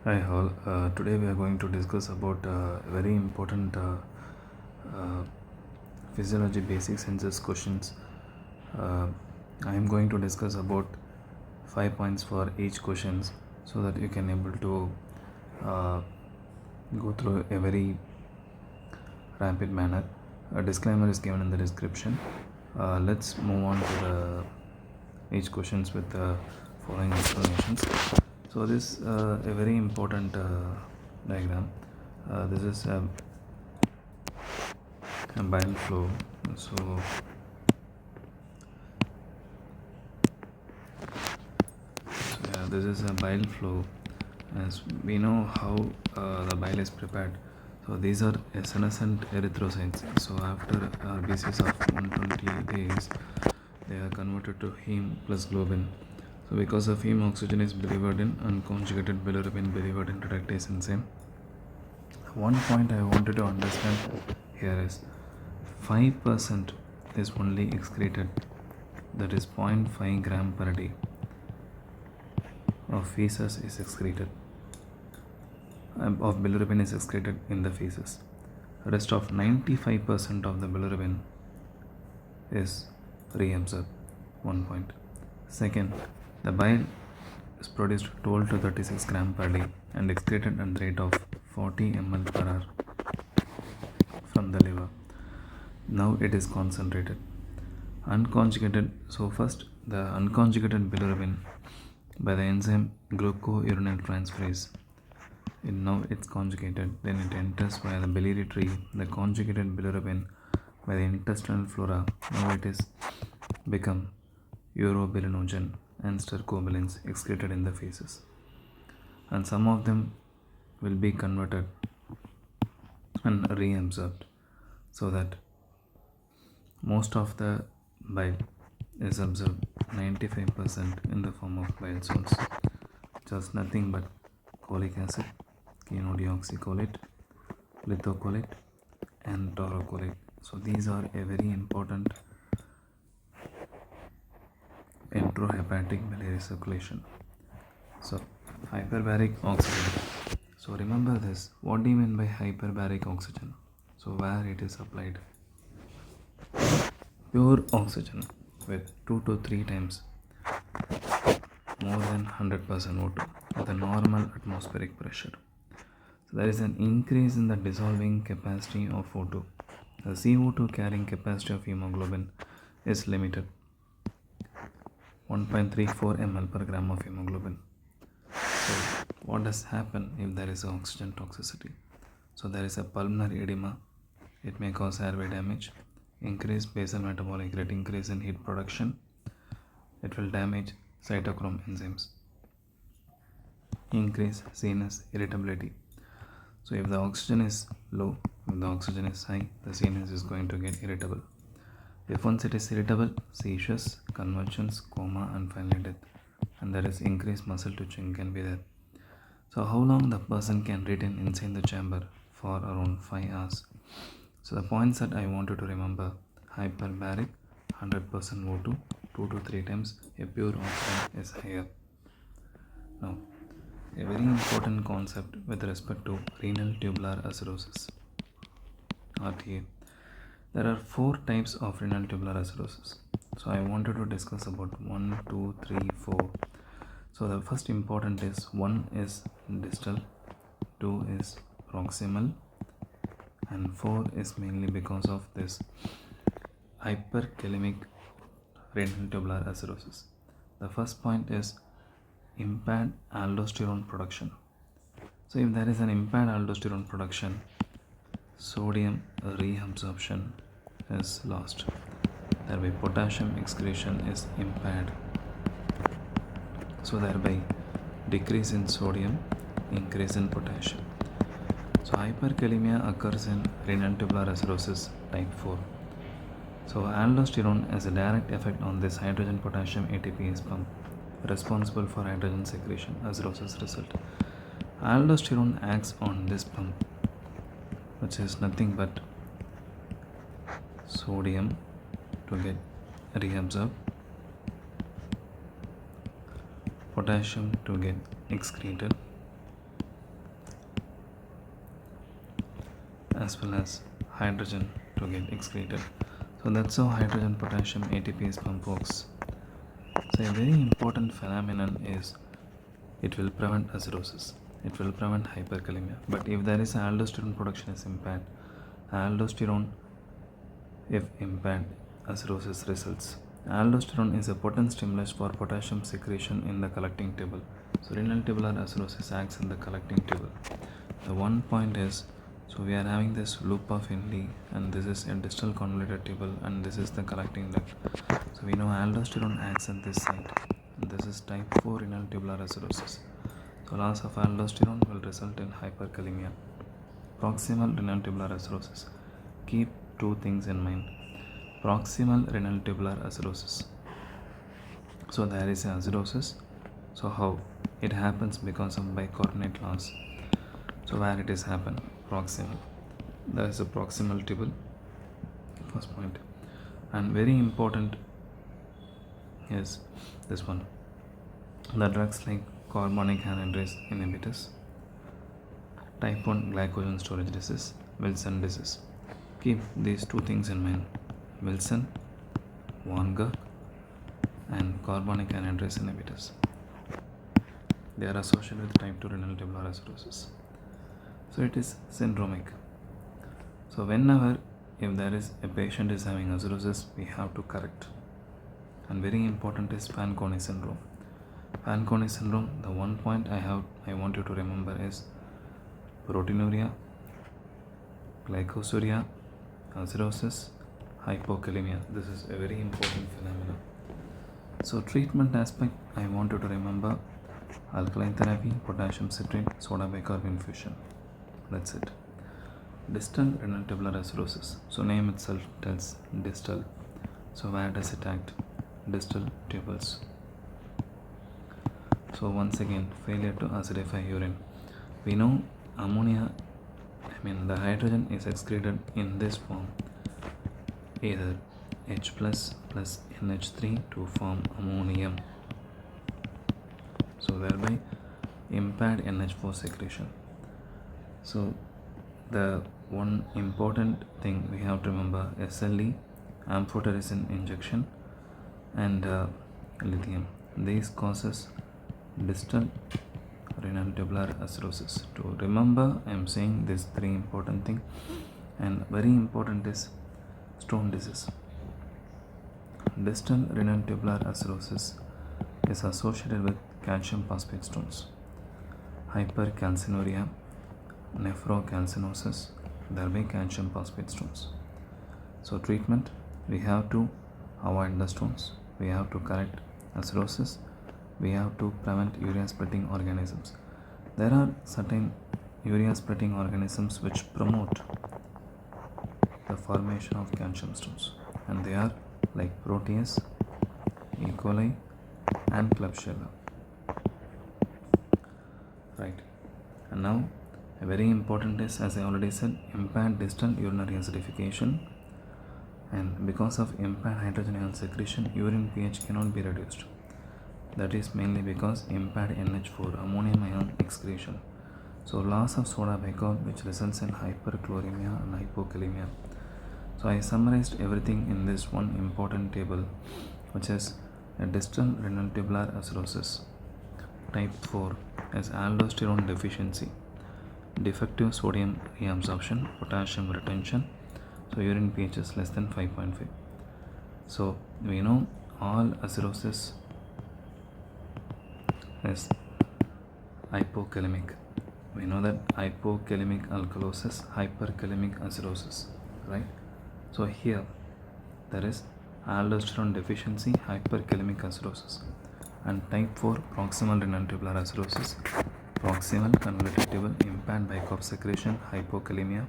Hi all. Today we are going to discuss about very important uh, physiology basic sciences questions. Uh, I am going to discuss about 5 points for each questions so that you can able to uh, go through a very rapid manner. A disclaimer is given in the description. Let's move on to the each questions with the following explanations. So this a very important diagram. This is a bile flow. So this is a bile flow. As we know how the bile is prepared. So these are senescent erythrocytes. So after a basis of 120 days, they are converted to heme plus globin. So because of heme, oxygen is delivered in unconjugated bilirubin delivered in reductase enzyme. One point I wanted to understand here is 5% is only excreted, that is 0.5 gram per day of feces is excreted, of bilirubin is excreted in the feces. Rest of 95% of the bilirubin is reabsorbed. One point. Second, the bile is produced 12 to 36 gram per day and excreted at the rate of 40 ml per hour from the liver. Now it is concentrated. Unconjugated. So first the unconjugated bilirubin by the enzyme glucouronyl transferase. Now it's conjugated, then it enters via the biliary tree. The conjugated bilirubin by the intestinal flora. Now it is become urobilinogen and stercobilins excreted in the feces, and some of them will be converted and reabsorbed, so that most of the bile is absorbed 95% in the form of bile salts, just nothing but cholic acid, chenodeoxycholate, lithocolate, and taurocolate. So these are a very important enterohepatic biliary circulation. So hyperbaric oxygen. So remember this. What do you mean by hyperbaric oxygen? So where it is applied? Pure oxygen with 2 to 3 times more than 100% O2 with a normal atmospheric pressure. So there is an increase in the dissolving capacity of O2. The CO2 carrying capacity of hemoglobin is limited, 1.34 ml per gram of hemoglobin. So what does happen if there is oxygen toxicity? So there is a pulmonary edema. It may cause airway damage, increase basal metabolic rate, increase in heat production. It will damage cytochrome enzymes, increase CNS irritability. So if the oxygen is low, if the oxygen is high, the CNS is going to get irritable. If once it is irritable, seizures, convulsions, coma, and finally death. And there is increased muscle twitching can be there. So how long the person can retain inside the chamber? For around 5 hours. So the points that I wanted to remember: hyperbaric, 100% O2, 2 to 3 times a pure oxygen is higher. Now, a very important concept with respect to renal tubular acidosis, RTA. There are 4 types of renal tubular acidosis. So I wanted to discuss about 1, 2, 3, 4. So the first important is 1 is distal, 2 is proximal, and 4 is mainly because of this hyperkalemic renal tubular acidosis. The first point is impaired aldosterone production. So if there is an impaired aldosterone production, sodium reabsorption is lost. Thereby potassium excretion is impaired. So thereby decrease in sodium, increase in potassium. So hyperkalemia occurs in renal tubular acidosis type 4. So aldosterone has a direct effect on this hydrogen potassium ATPase pump, responsible for hydrogen secretion acidosis result. Aldosterone acts on this pump, which is nothing but sodium to get reabsorbed, potassium to get excreted, as well as hydrogen to get excreted. So that's how hydrogen potassium ATPase pump works. So a very important phenomenon is it will prevent acidosis. It will prevent hyperkalemia. But if there is aldosterone production is impaired, aldosterone if impaired, acidosis results. Aldosterone is a potent stimulus for potassium secretion in the collecting tubule. So renal tubular acidosis acts in the collecting tubule. The one point is, so we are having this loop of Henle, and this is a distal convoluted tubule, and this is the collecting duct. So we know aldosterone acts at this site, and this is type 4 renal tubular acidosis. So loss of aldosterone will result in hyperkalemia. Proximal renal tubular acidosis. Keep two things in mind. Proximal renal tubular acidosis. So there is acidosis. So how? It happens because of bicarbonate loss. So where it is happen? Proximal. There is a proximal tubule. First point. And very important is this one. The drugs like carbonic anhydrase inhibitors, type 1 glycogen storage disease, Wilson disease. Keep these two things in mind. Wilson, Von Gogh, and carbonic anhydrase inhibitors. They are associated with type 2 renal tubular acidosis. So it is syndromic. So whenever if there is a patient is having acidosis, we have to correct. And very important is Fanconi syndrome. Fanconi syndrome, the one point I want you to remember is proteinuria, glycosuria, acidosis, hypokalemia. This is a very important phenomenon. So treatment aspect, I want you to remember alkaline therapy, potassium citrate, soda bicarb infusion. That's it. Distal renal tubular acidosis. So name itself tells distal. So where does it act? Distal tubules. So once again, failure to acidify urine. We know ammonia, the hydrogen is excreted in this form, either H plus NH3 to form ammonium. So thereby impaired NH4 secretion. So the one important thing we have to remember, SLE, amphotericin injection, and lithium. These causes distal renal tubular acidosis. To remember, I am saying these three important things, and very important is stone disease. Distal renal tubular acidosis is associated with calcium phosphate stones, hypercalcinuria, nephrocalcinosis, thereby calcium phosphate stones. So treatment, we have to avoid the stones, we have to correct acidosis, we have to prevent urea splitting organisms. There are certain urea splitting organisms which promote the formation of calcium stones, and they are like Proteus, E. coli, and Klebsiella. Right. And now a very important is, as I already said, impaired distal urinary acidification, and because of impaired hydrogen ion secretion, urine pH cannot be reduced. That is mainly because impaired NH4 ammonium ion excretion. So loss of soda bicarb, which results in hyperchloremia and hypokalemia. So I summarized everything in this one important table, which is a distal renal tubular acidosis, type 4 as aldosterone deficiency, defective sodium reabsorption, potassium retention. So urine pH is less than 5.5. So we know all acidosis is hypokalemic. We know that hypokalemic alkalosis, hyperkalemic acidosis, right? So here there is aldosterone deficiency, hyperkalemic acidosis, and type 4 proximal renal tubular acidosis, proximal convoluted tubule, impaired bicarb secretion, hypokalemia,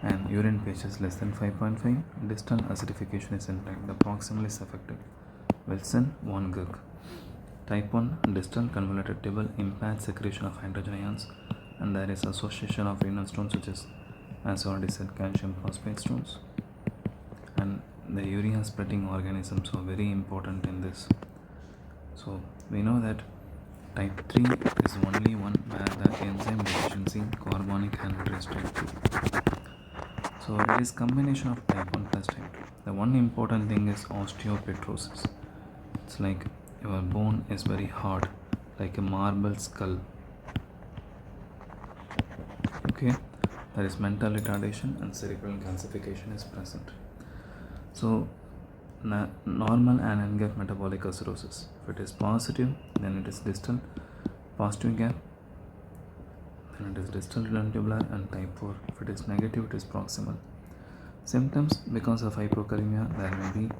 and urine pH is less than 5.5. Distal acidification is intact. The proximal is affected. Wilson, Von Gogh. Type 1 distal convoluted tubule, impaired secretion of hydrogen ions, and there is association of renal stones, which is, as already said, calcium phosphate stones, and the urea splitting organisms are very important in this. So we know that Type 3 is only one where the enzyme deficiency carbonic anhydrase type 2. So it is combination of type 1 plus type 2. The one important thing is osteopetrosis. It's like your bone is very hard, like a marble skull. Okay, there is mental retardation and cerebral calcification is present. So normal and gap metabolic acidosis. If it is positive, then it is distal. Positive gap, then it is distal tubular, and type 4. If it is negative, it is proximal. Symptoms: because of hypokalemia, there may be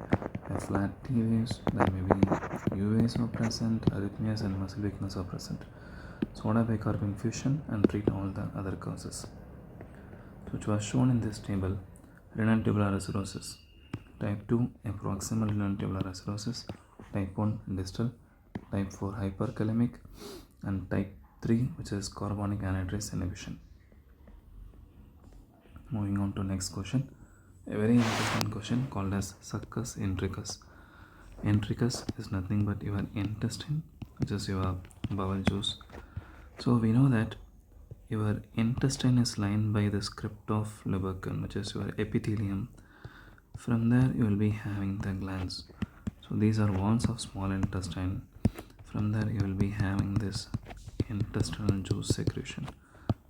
a flat T waves, there may be U waves are present, arrhythmias and muscle weakness are present. Soda bicarb infusion and treat all the other causes. So which was shown in this table: renal tubular acidosis, type 2 a proximal renal tubular acidosis, type 1 distal, type 4 hyperkalemic, and type 3 which is carbonic anhydrase inhibition. Moving on to next question, a very important question called as succus intricus. Intricus is nothing but your intestine, which is your bowel juice. So we know that your intestine is lined by the script of lubricant, which is your epithelium. From there you will be having the glands. So these are walls of small intestine. From there you will be having this intestinal juice secretion,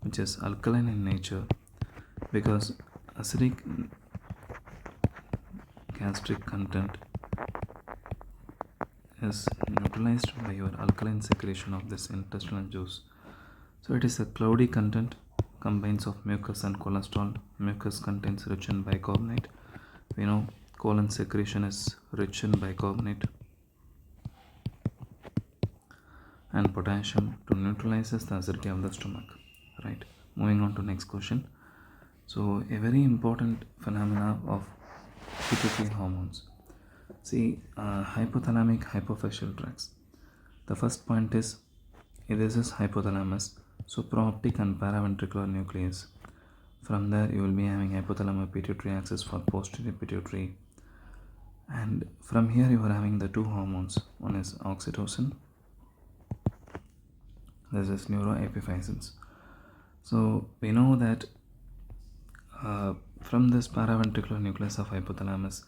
which is alkaline in nature, because acidic gastric content is neutralized by your alkaline secretion of this intestinal juice. So it is a cloudy content, combines of mucus and cholesterol. Mucus contains rich in bicarbonate. We know colon secretion is rich in bicarbonate and potassium to neutralizes the acidity of the stomach. Right. Moving on to next question. So a very important phenomena of pituitary hormones. See, hypothalamic hypophyseal tracts. The first point is this is hypothalamus, supraoptic and paraventricular nucleus. From there you will be having hypothalamic pituitary axis for posterior pituitary, and from here you are having the two hormones. One is oxytocin, this is neuroepiphysin. So we know that from this paraventricular nucleus of hypothalamus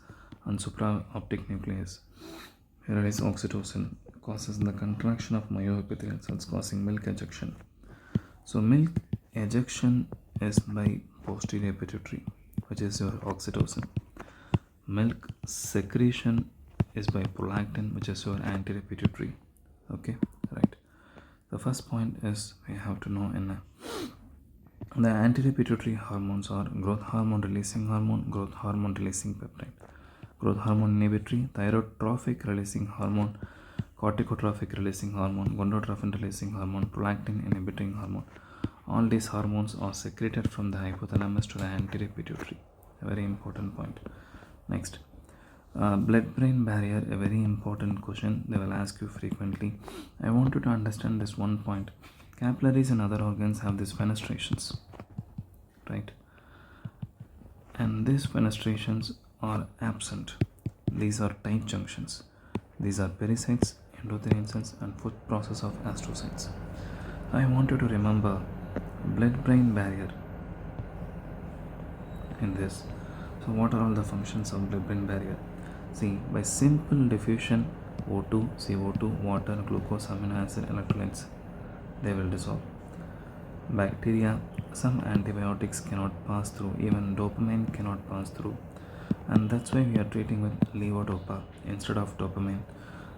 and supraoptic nucleus, here is oxytocin causes the contraction of myoepithelial cells, causing milk ejection. So milk ejection is by posterior pituitary, which is your oxytocin. Milk secretion is by prolactin, which is your anterior pituitary. Okay, right. The first point is we have to know in the anterior pituitary hormones are growth hormone releasing hormone, growth hormone releasing peptide, growth hormone inhibitory, thyrotrophic releasing hormone, corticotrophic releasing hormone, gonadotropin releasing hormone, prolactin inhibiting hormone. All these hormones are secreted from the hypothalamus to the anterior pituitary. A very important point. Next, blood-brain barrier, a very important question they will ask you frequently. I want you to understand this one point. Capillaries and other organs have these fenestrations, right? And these fenestrations are absent. These are tight junctions. These are pericytes, endothelial cells, and foot process of astrocytes. I want you to remember blood-brain barrier in this. So what are all the functions of blood-brain barrier? See, by simple diffusion, O2, CO2, water, glucose, amino acid, electrolytes, they will dissolve. Bacteria, some antibiotics cannot pass through, even dopamine cannot pass through, and that's why we are treating with levodopa instead of dopamine,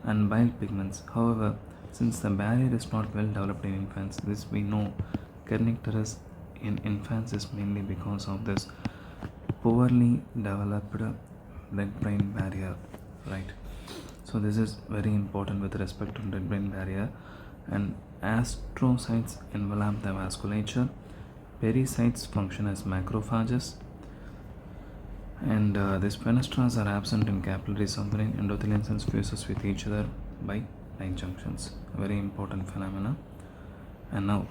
and bile pigments. However, since the barrier is not well developed in infants, this we know kernicterus in infants is mainly because of this poorly developed blood-brain barrier, right? So this is very important with respect to blood-brain barrier. And astrocytes envelop the vasculature, pericytes function as macrophages, and these fenestras are absent in capillary membrane. Endothelial cells fuses with each other by tight junctions. A very important phenomena. And now